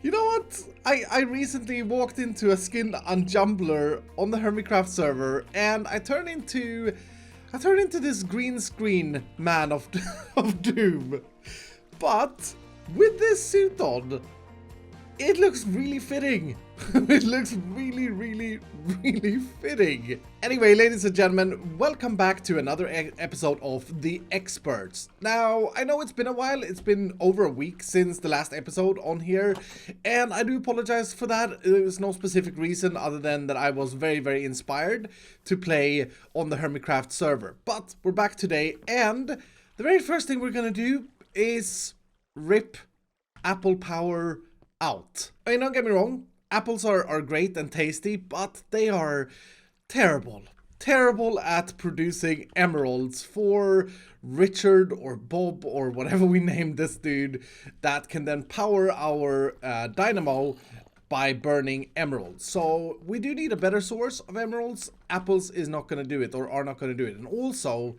You know what? I recently walked into a skin unjumbler on the Hermitcraft server, and I turned into this green screen man of of doom. But with this suit on, it looks really fitting. It looks really, really, really fitting. Anyway, ladies and gentlemen, welcome back to another episode of The Experts. Now, I know it's been a while. It's been over a week since the last episode on here, and I do apologize for that. There was no specific reason other than that I was very, very inspired to play on the Hermitcraft server. But we're back today, and the very first thing we're gonna do is rip apple power out. I mean, don't get me wrong, apples are great and tasty, but they are terrible at producing emeralds for Richard or Bob or whatever we named this dude that can then power our dynamo by burning emeralds. So we do need a better source of emeralds. Apples is not going to do it, or are not going to do it. And also,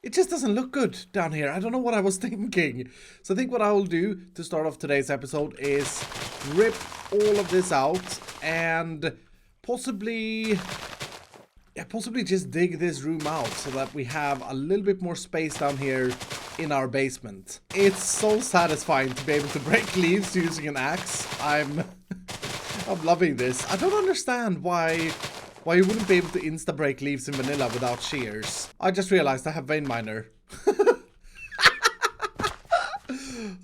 it just doesn't look good down here. I don't know what I was thinking. So I think what I will do to start off today's episode is rip all of this out and possibly just dig this room out so that we have a little bit more space down here in our basement. It's so satisfying to be able to break leaves using an axe. I'm loving this. I don't understand why you wouldn't be able to insta-break leaves in vanilla without shears. I just realized I have vein miner. That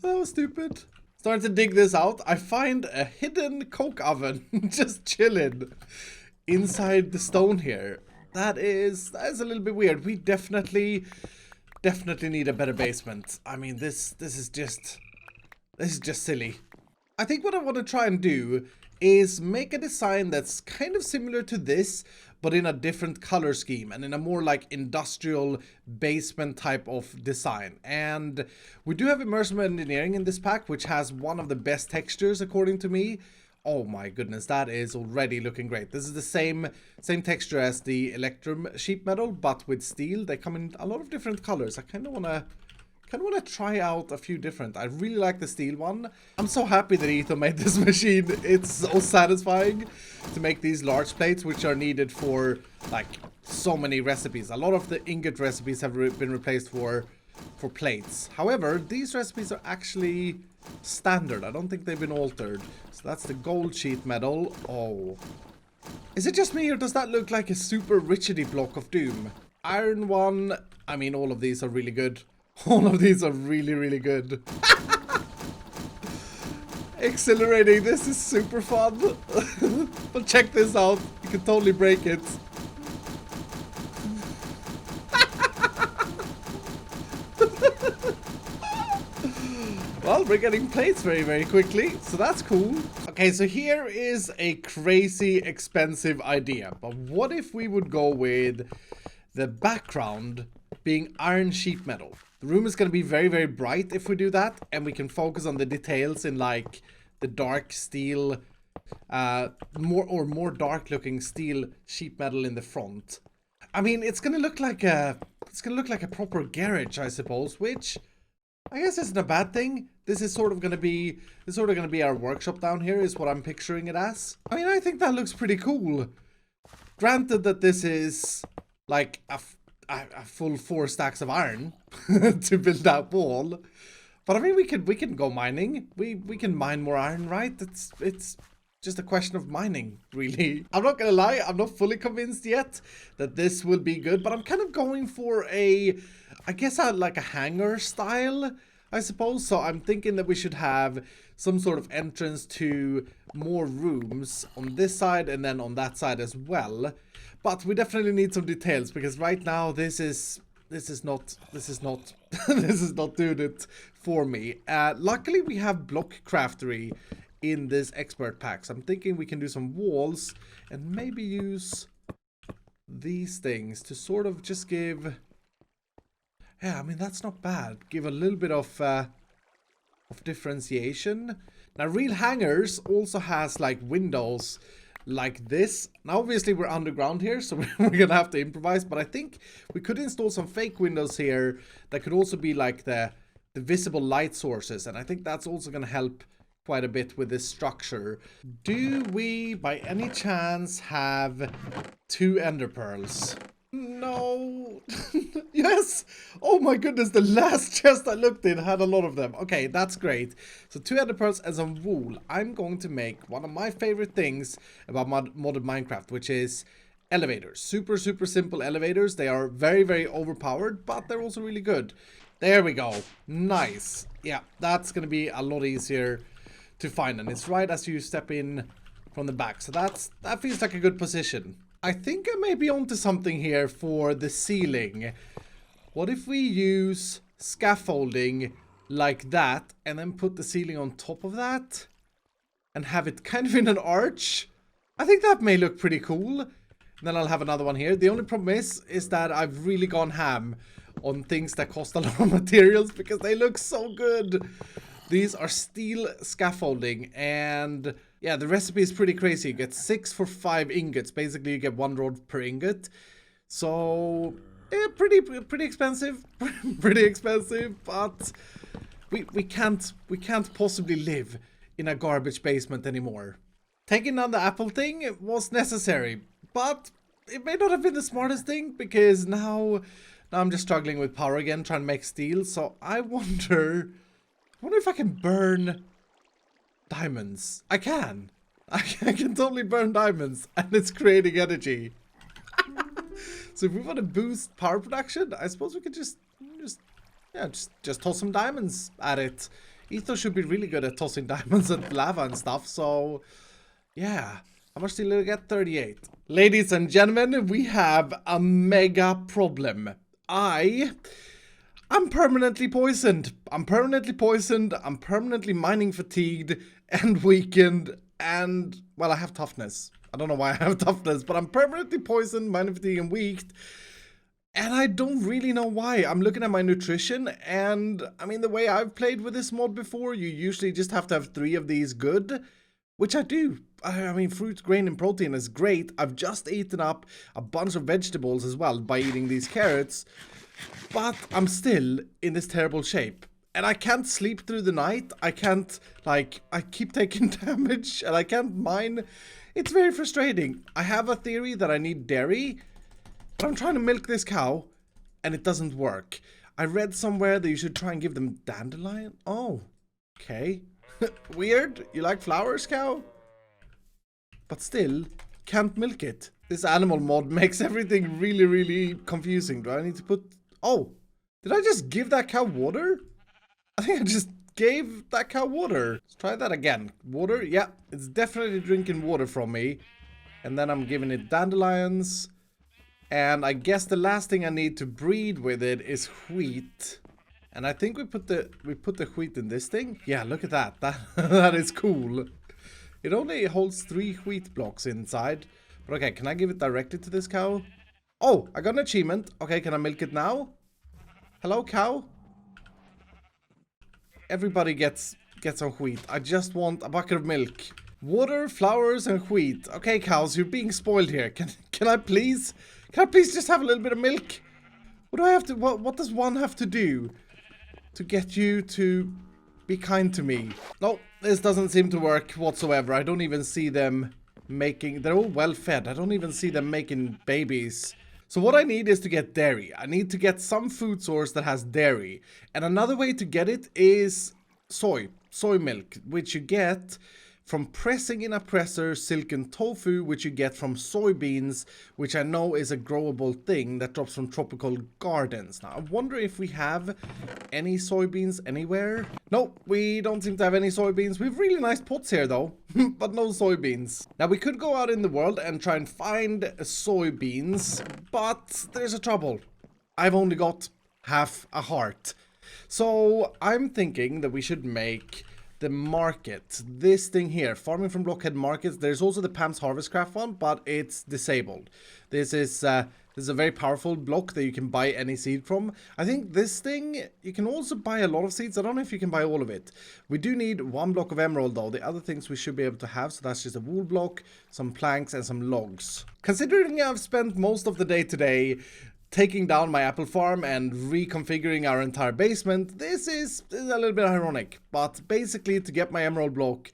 was stupid. Starting to dig this out, I find a hidden coke oven just chilling inside the stone here. That is a little bit weird. We definitely need a better basement. I mean, this is just silly. I think what I want to try and do is make a design that's kind of similar to this, but in a different color scheme and in a more like industrial basement type of design. And we do have immersive engineering in this pack, which has one of the best textures according to me. Oh my goodness, that is already looking great. This is the same texture as the Electrum sheet metal, but with steel. They come in a lot of different colors. I kind of want to try out a few different. I really like the steel one. I'm so happy that Etho made this machine. It's so satisfying to make these large plates, which are needed for like so many recipes. A lot of the ingot recipes have been replaced for plates. However, these recipes are actually standard. I don't think they've been altered. So that's the gold sheet metal. Oh, is it just me, or does that look like a super richety block of doom? Iron one. I mean, all of these are really good. All of these are really, really good. Exhilarating. This is super fun. But check this out. You can totally break it. Well, we're getting plates very, very quickly, so that's cool. Okay, so here is a crazy expensive idea. But what if we would go with the background being iron sheet metal? The room is going to be very, very bright if we do that, and we can focus on the details in like the dark steel, more dark looking steel sheet metal in the front. I mean, it's going to look like a proper garage, I suppose, which I guess isn't a bad thing. This is sort of going to be our workshop down here, is what I'm picturing it as. I mean, I think that looks pretty cool. Granted that this is like a full 4 stacks of iron to build that wall, but I mean, we can go mining. We can mine more iron, right? It's just a question of mining, really. I'm not gonna lie, I'm not fully convinced yet that this will be good, but I'm kind of going for I guess like a hangar style, I suppose. So I'm thinking that we should have some sort of entrance to more rooms on this side and then on that side as well. But we definitely need some details, because right now this is not doing it for me. Luckily we have block craftery in this expert pack, so I'm thinking we can do some walls and maybe use these things to sort of just give, yeah, I mean, that's not bad. Give a little bit of differentiation. Now, real hangars also has like windows like this. Now, obviously we're underground here, so we're gonna have to improvise, but I think we could install some fake windows here that could also be like the visible light sources, and I think that's also gonna help quite a bit with this structure. Do we, by any chance, have 2 ender pearls? No. Yes. Oh my goodness, the last chest I looked in had a lot of them. Okay, that's great. So 2 ender pearls and some wool. I'm going to make one of my favorite things about modded Minecraft, which is elevators. Super simple elevators. They are very overpowered, but they're also really good. There we go. Nice. Yeah, that's gonna be a lot easier to find, and it's right as you step in from the back. So that feels like a good position. I think I may be onto something here for the ceiling. What if we use scaffolding like that and then put the ceiling on top of that and have it kind of in an arch? I think that may look pretty cool. And then I'll have another one here. The only problem is that I've really gone ham on things that cost a lot of materials because they look so good. These are steel scaffolding, and yeah, the recipe is pretty crazy. You get 6 for 5 ingots. Basically, you get 1 rod per ingot. So, yeah, pretty expensive. Pretty expensive, but we can't possibly live in a garbage basement anymore. Taking down the apple thing was necessary, but it may not have been the smartest thing because now I'm just struggling with power again, trying to make steel. So I wonder if I can burn diamonds. I can. I can totally burn diamonds, and it's creating energy. So if we want to boost power production, I suppose we could just toss some diamonds at it. Ethos should be really good at tossing diamonds at lava and stuff. So yeah, how much did we get? 38. Ladies and gentlemen, we have a mega problem. I'm permanently poisoned. I'm permanently mining fatigued and weakened, and well, I have toughness. I don't know why I have toughness, but I'm permanently poisoned, mining fatigued, and weak. And I don't really know why. I'm looking at my nutrition, and I mean, the way I've played with this mod before, you usually just have to have 3 of these good, which I do. I mean, fruit, grain, and protein is great. I've just eaten up a bunch of vegetables as well by eating these carrots. But I'm still in this terrible shape. And I can't sleep through the night. I can't, like, I keep taking damage and I can't mine. It's very frustrating. I have a theory that I need dairy, but I'm trying to milk this cow and it doesn't work. I read somewhere that you should try and give them dandelion. Oh, okay. Weird. You like flowers, cow? But still, can't milk it. This animal mod makes everything really confusing. Do I need to put... Oh, did I just give that cow water? I think I just gave that cow water. Let's try that again. Water? Yeah, it's definitely drinking water from me. And then I'm giving it dandelions. And I guess the last thing I need to breed with it is wheat. And I think we put the wheat in this thing. Yeah, look at that. That is cool. It only holds 3 wheat blocks inside. But okay, can I give it directly to this cow? Oh, I got an achievement. Okay, can I milk it now? Hello, cow? Everybody gets some wheat. I just want a bucket of milk. Water, flowers, and wheat. Okay, cows, you're being spoiled here. Can I please just have a little bit of milk? What do I have to... What does one have to do to get you to be kind to me? No, this doesn't seem to work whatsoever. I don't even see them making... They're all well fed. I don't even see them making babies. So what I need is to get dairy. I need to get some food source that has dairy. And another way to get it is soy milk, which you get from pressing in a presser silken tofu, which you get from soybeans, which I know is a growable thing that drops from tropical gardens. Now, I wonder if we have any soybeans anywhere. Nope, we don't seem to have any soybeans. We have really nice pots here though, but no soybeans. Now, we could go out in the world and try and find soybeans, but there's a trouble. I've only got half a heart. So I'm thinking that we should make the market, this thing here, farming from blockhead markets. There's also the Pam's Harvestcraft one, but it's disabled. This is a very powerful block that you can buy any seed from. I think this thing, you can also buy a lot of seeds. I don't know if you can buy all of it. We do need 1 block of emerald though. The other things we should be able to have, so that's just a wool block, some planks, and some logs. Considering I've spent most of the day today taking down my apple farm and reconfiguring our entire basement. This is a little bit ironic, but basically to get my emerald block,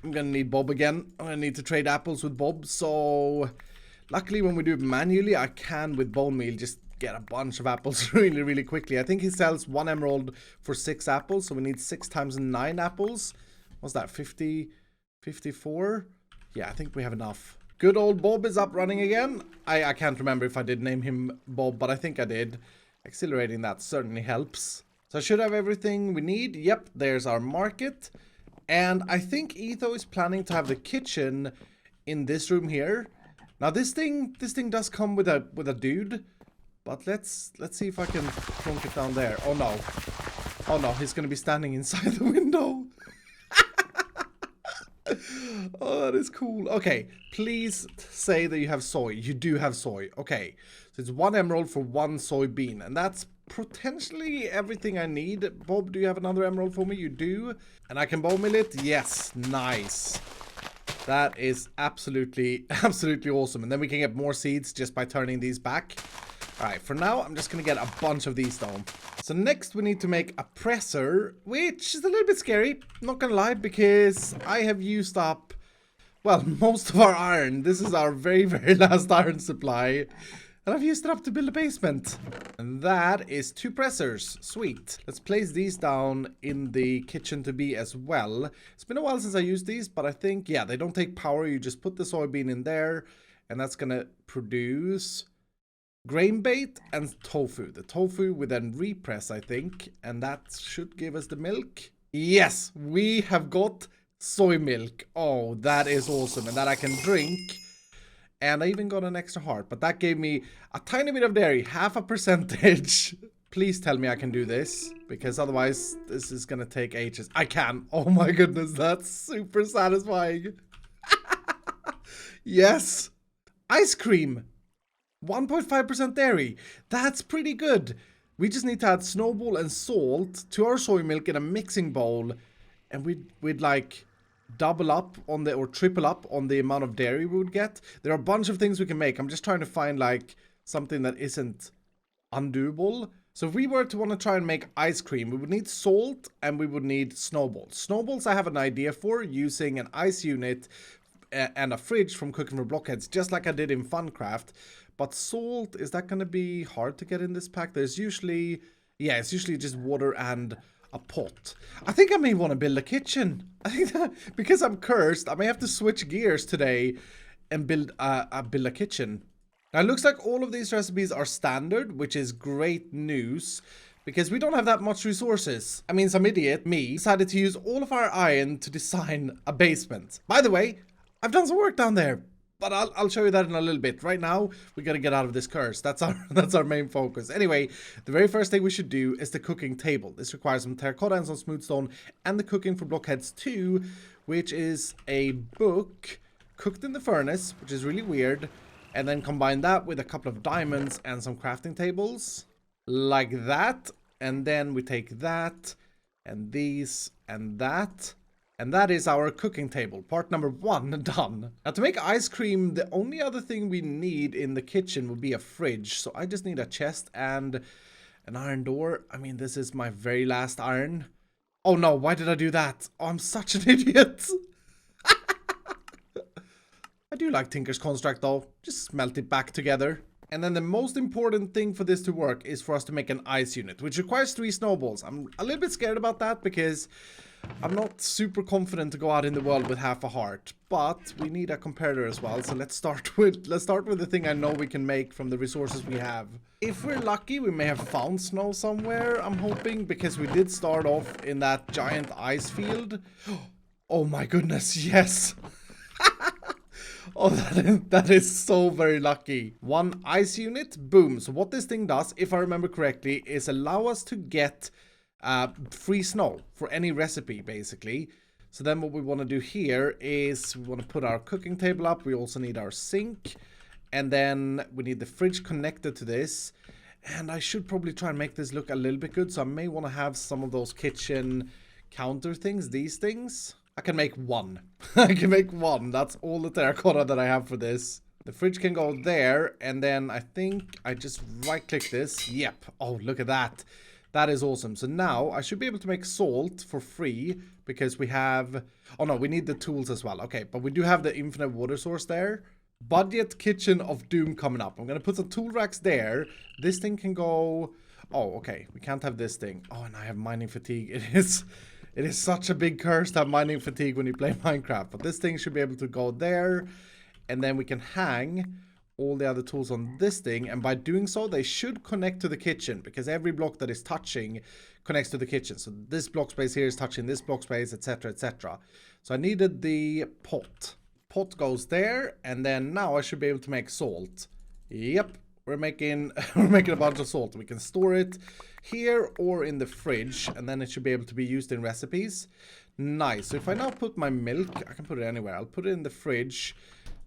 I'm gonna need Bob again. I'm gonna need to trade apples with Bob, so luckily when we do it manually, I can with bone meal just get a bunch of apples really quickly. I think he sells 1 emerald for 6 apples, so we need 6 times 9 apples. What's that, 50, 54? Yeah, I think we have enough. Good old Bob is up running again. I can't remember if I did name him Bob, but I think I did. Accelerating that certainly helps. So I should have everything we need. Yep, there's our market. And I think Etho is planning to have the kitchen in this room here. Now this thing does come with a dude, but let's see if I can plonk it down there. Oh no. Oh no, he's gonna be standing inside the window. Oh, that is cool. Okay, please say that you have soy. You do have soy. Okay, so it's 1 emerald for 1 soybean, and that's potentially everything I need. Bob, do you have another emerald for me? You do. And I can bone mill it? Yes, nice. That is absolutely awesome. And then we can get more seeds just by turning these back. Alright, for now, I'm just gonna get a bunch of these though. So next we need to make a presser, which is a little bit scary, not gonna lie, because I have used up, well, most of our iron. This is our very last iron supply. And I've used it up to build a basement. And that is 2 pressers. Sweet. Let's place these down in the kitchen to be as well. It's been a while since I used these, but I think, yeah, they don't take power. You just put the soybean in there, and that's gonna produce grain bait and tofu. The tofu will then repress, I think, and that should give us the milk. Yes, we have got soy milk. Oh, that is awesome. And that I can drink. And I even got an extra heart, but that gave me a tiny bit of dairy, 0.5%. Please tell me I can do this, because otherwise this is gonna take ages. I can. Oh my goodness, that's super satisfying. Yes. Ice cream. 1.5% dairy. That's pretty good. We just need to add snowball and salt to our soy milk in a mixing bowl, and we'd like double up on the, or triple up on the amount of dairy we would get. There are a bunch of things we can make. I'm just trying to find like something that isn't undoable. So if we were to want to try and make ice cream, we would need salt and we would need snowballs. Snowballs I have an idea for, using an ice unit and a fridge from Cooking for Blockheads, just like I did in Funcraft. But salt, is that going to be hard to get in this pack? There's usually, yeah, it's usually just water and a pot. I think I may want to build a kitchen. I think that because I'm cursed, I may have to switch gears today and build a kitchen. Now it looks like all of these recipes are standard, which is great news, because we don't have that much resources. I mean, some idiot, me, decided to use all of our iron to design a basement. By the way, I've done some work down there, but I'll show you that in a little bit. Right now, we gotta get out of this curse. That's our main focus. Anyway, the very first thing we should do is the cooking table. This requires some terracotta and some smooth stone, and the Cooking for Blockheads 2, which is a book cooked in the furnace, which is really weird. And then combine that with a couple of diamonds and some crafting tables, like that. And then we take that, and these, and that. And that is our cooking table, part number 1 done. Now to make ice cream, the only other thing we need in the kitchen would be a fridge. So I just need a chest and an iron door. I mean, this is my very last iron. Oh no, why did I do that? Oh, I'm such an idiot. I do like Tinker's Construct though. Just smelt it back together. And then the most important thing for this to work is for us to make an ice unit, which requires 3 snowballs. I'm a little bit scared about that because I'm not super confident to go out in the world with half a heart, but we need a comparator as well. So let's start with the thing I know we can make from the resources we have. If we're lucky, we may have found snow somewhere, I'm hoping, because we did start off in that giant ice field. Oh my goodness, yes. Oh, that is so very lucky. 1 ice unit, boom. So what this thing does, if I remember correctly, is allow us to get free snow for any recipe, basically. So then what we want to do here is we want to put our cooking table up. We also need our sink, and then we need the fridge connected to this. And I should probably try and make this look a little bit good, so I may want to have some of those kitchen counter things, these things. I can make 1. I can make 1. That's all the terracotta that I have for this. The fridge can go there, and then I think I just right-click this. Yep. Oh, look at that. That is awesome. So now I should be able to make salt for free because we have... Oh, no, we need the tools as well. Okay, but we do have the infinite water source there. Budget kitchen of doom coming up. I'm going to put some tool racks there. This thing can go... Oh, okay. We can't have this thing. Oh, and I have mining fatigue. It is such a big curse to have mining fatigue when you play Minecraft. But this thing should be able to go there. And then we can hang all the other tools on this thing. And by doing so, they should connect to the kitchen. Because every block that is touching connects to the kitchen. So this block space here is touching this block space, etc, etc. So I needed the pot. Pot goes there. And then now I should be able to make salt. Yep. We're making a bunch of salt. We can store it here or in the fridge. And then it should be able to be used in recipes. Nice. So if I now put my milk, I can put it anywhere. I'll put it in the fridge.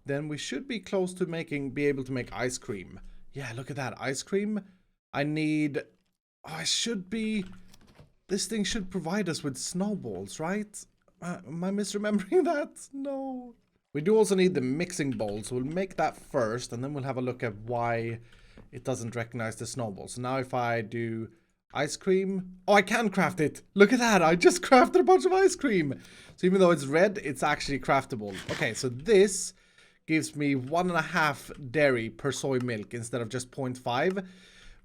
Then we should be close to be able to make ice cream. Yeah, look at that. Ice cream. I need... Oh, I should be... This thing should provide us with snowballs, right? Am I misremembering that? No. We do also need the mixing bowl, so we'll make that first, and then we'll have a look at why it doesn't recognize the snowballs. So now if I do ice cream... Oh, I can craft it! Look at that! I just crafted a bunch of ice cream! So even though it's red, it's actually craftable. Okay, so this... gives me 1.5 dairy per soy milk instead of just 0.5,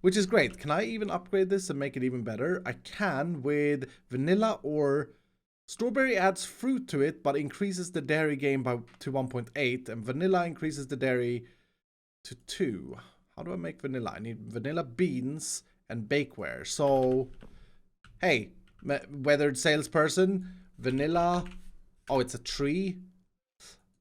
which is great. Can I even upgrade this and make it even better? I can with vanilla or strawberry adds fruit to it, but increases the dairy gain to 1.8, and vanilla increases the dairy to 2. How do I make vanilla? I need vanilla beans and bakeware. So, hey, weathered salesperson, vanilla. Oh, it's a tree.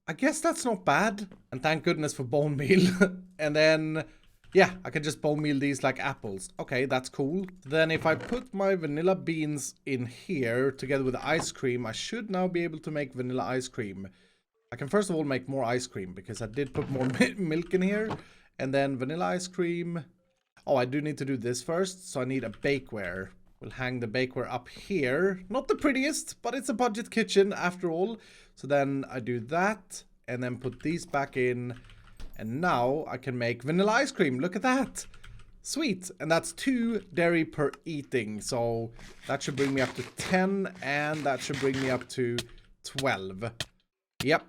I guess that's not bad. And thank goodness for bone meal. And then, yeah, I can just bone meal these like apples. Okay, that's cool. Then if I put my vanilla beans in here together with the ice cream, I should now be able to make vanilla ice cream. I can first of all make more ice cream because I did put more milk in here. And then vanilla ice cream. Oh, I do need to do this first. So I need a bakeware. We'll hang the bakeware up here. Not the prettiest, but it's a budget kitchen after all. So then I do that and then put these back in. And now I can make vanilla ice cream. Look at that. Sweet. And that's 2 dairy per eating. So that should bring me up to 10 and that should bring me up to 12. Yep.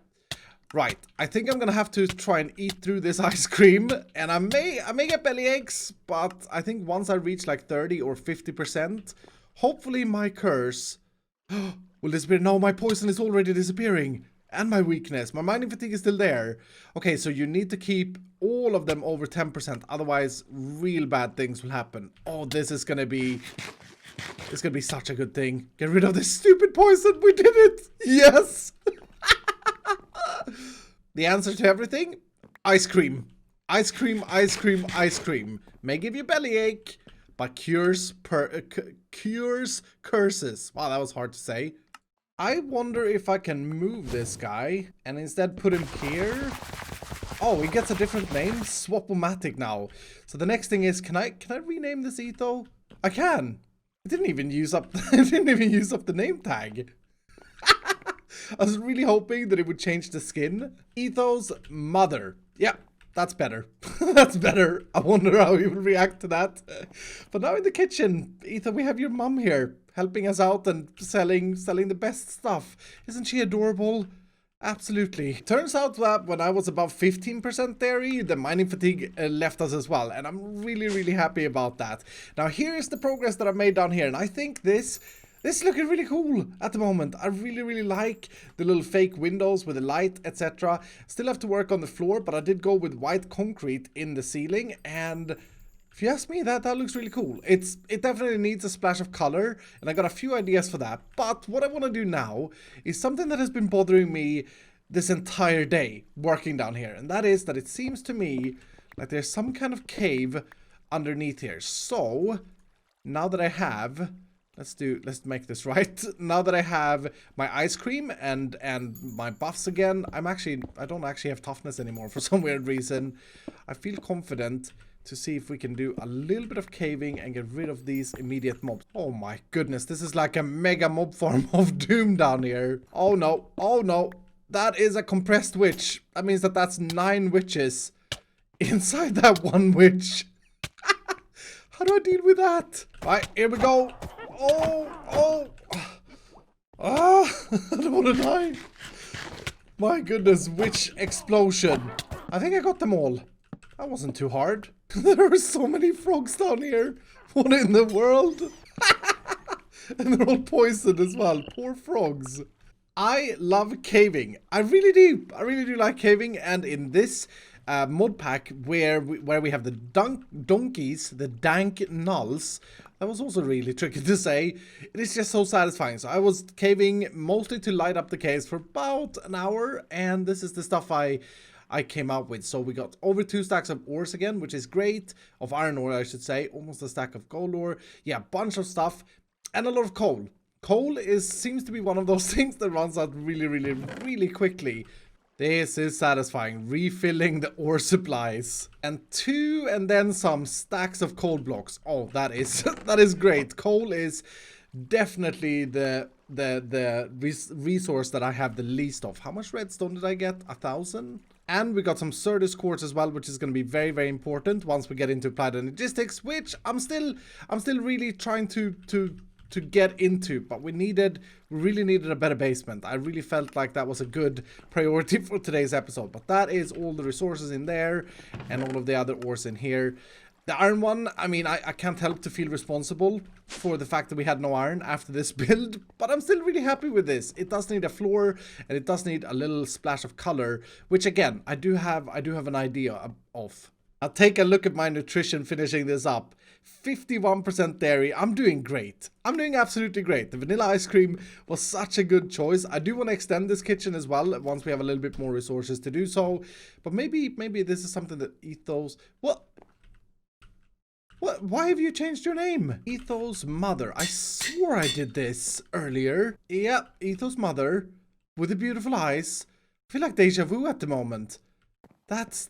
Right. I think I'm going to have to try and eat through this ice cream. And I may get belly aches, but I think once I reach like 30 or 50%, hopefully my curse will disappear. No, my poison is already disappearing. And my weakness. My mining fatigue is still there. Okay, so you need to keep all of them over 10%. Otherwise, real bad things will happen. Oh, this is going to be... It's going to be such a good thing. Get rid of this stupid poison. We did it. Yes. The answer to everything? Ice cream. Ice cream, ice cream, ice cream. May give you bellyache, but cures curses. Wow, that was hard to say. I wonder if I can move this guy and instead put him here. Oh, he gets a different name. Swap-o-matic now. So the next thing is, can I rename this Etho? I can. It didn't even use up the name tag. I was really hoping that it would change the skin. ETHO'S mother. Yeah, that's better. That's better. I wonder how he will react to that. But now in the kitchen, Etho, we have your mum here helping us out and selling the best stuff. Isn't she adorable? Absolutely. Turns out that when I was about 15% dairy, the mining fatigue left us as well. And I'm really, really happy about that. Now here is the progress that I've made down here. And I think this is looking really cool at the moment. I really, really like the little fake windows with the light, etc. Still have to work on the floor, but I did go with white concrete in the ceiling. And if you ask me, that looks really cool. It definitely needs a splash of color, and I got a few ideas for that. But what I want to do now is something that has been bothering me this entire day working down here. And that is that it seems to me like there's some kind of cave underneath here. So now that I have... Let's make this right. Now that I have my ice cream and my buffs again, I don't actually have toughness anymore for some weird reason. I feel confident to see if we can do a little bit of caving and get rid of these immediate mobs. Oh my goodness, this is like a mega mob farm of doom down here. Oh no, that is a compressed witch. That means that that's 9 witches inside that one witch. How do I deal with that? Right, here we go. Oh. Ah, I don't want to die. My goodness, witch explosion. I think I got them all. That wasn't too hard. There are so many frogs down here. What in the world? And they're all poisoned as well. Poor frogs. I love caving. I really do. I really do like caving. And in this mod pack where we have the donkeys, the dank nulls, that was also really tricky to say. It is just so satisfying. So I was caving mostly to light up the caves for about an hour, and this is the stuff I came out with. So we got over 2 stacks of ores again, which is great. Of iron ore, I should say. Almost a stack of gold ore. Yeah, bunch of stuff. And a lot of coal. Coal seems to be one of those things that runs out really quickly. This is satisfying. Refilling the ore supplies. And 2 and then some stacks of coal blocks. Oh, that is great. Coal is definitely the resource that I have the least of. How much redstone did I get? 1,000? And we got some Certus quartz as well, which is going to be very important once we get into applied logistics, which I'm still really trying to get into, but we really needed a better basement. I really felt like that was a good priority for today's episode. But that is all the resources in there and all of the other ores in here. The iron one, I mean, I can't help to feel responsible for the fact that we had no iron after this build, but I'm still really happy with this. It does need a floor and it does need a little splash of color, which again, I do have an idea of. I'll take a look at my nutrition finishing this up. 51% dairy. I'm doing great. I'm doing absolutely great. The vanilla ice cream was such a good choice. I do want to extend this kitchen as well once we have a little bit more resources to do so. But maybe this is something that ETHO'S... What? Why have you changed your name? ETHO'S mother. I swore I did this earlier. Yeah, ETHO'S mother with the beautiful eyes. I feel like deja vu at the moment. That's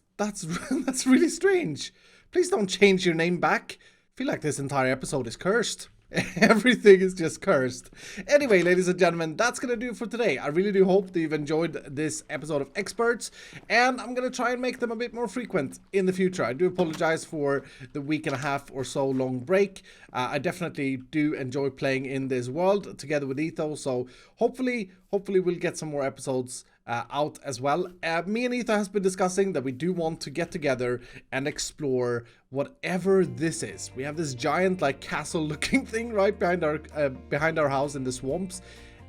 really strange. Please don't change your name back. I feel like this entire episode is cursed. Everything is just cursed. Anyway, ladies and gentlemen, that's going to do it for today. I really do hope that you've enjoyed this episode of Experts, and I'm going to try and make them a bit more frequent in the future. I do apologize for the week and a half or so long break. I definitely do enjoy playing in this world together with Etho, so hopefully we'll get some more episodes out as well. Me and Etho has been discussing that we do want to get together and explore whatever this is. We have this giant like castle looking thing right behind our house in the swamps,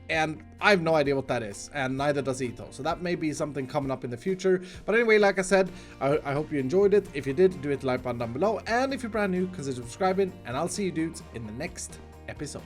and I have no idea what that is, and neither does Etho. So that may be something coming up in the future. But anyway, like I said, I hope you enjoyed it. If you did, do hit the like button down below, and if you're brand new, consider subscribing, and I'll see you dudes in the next episode.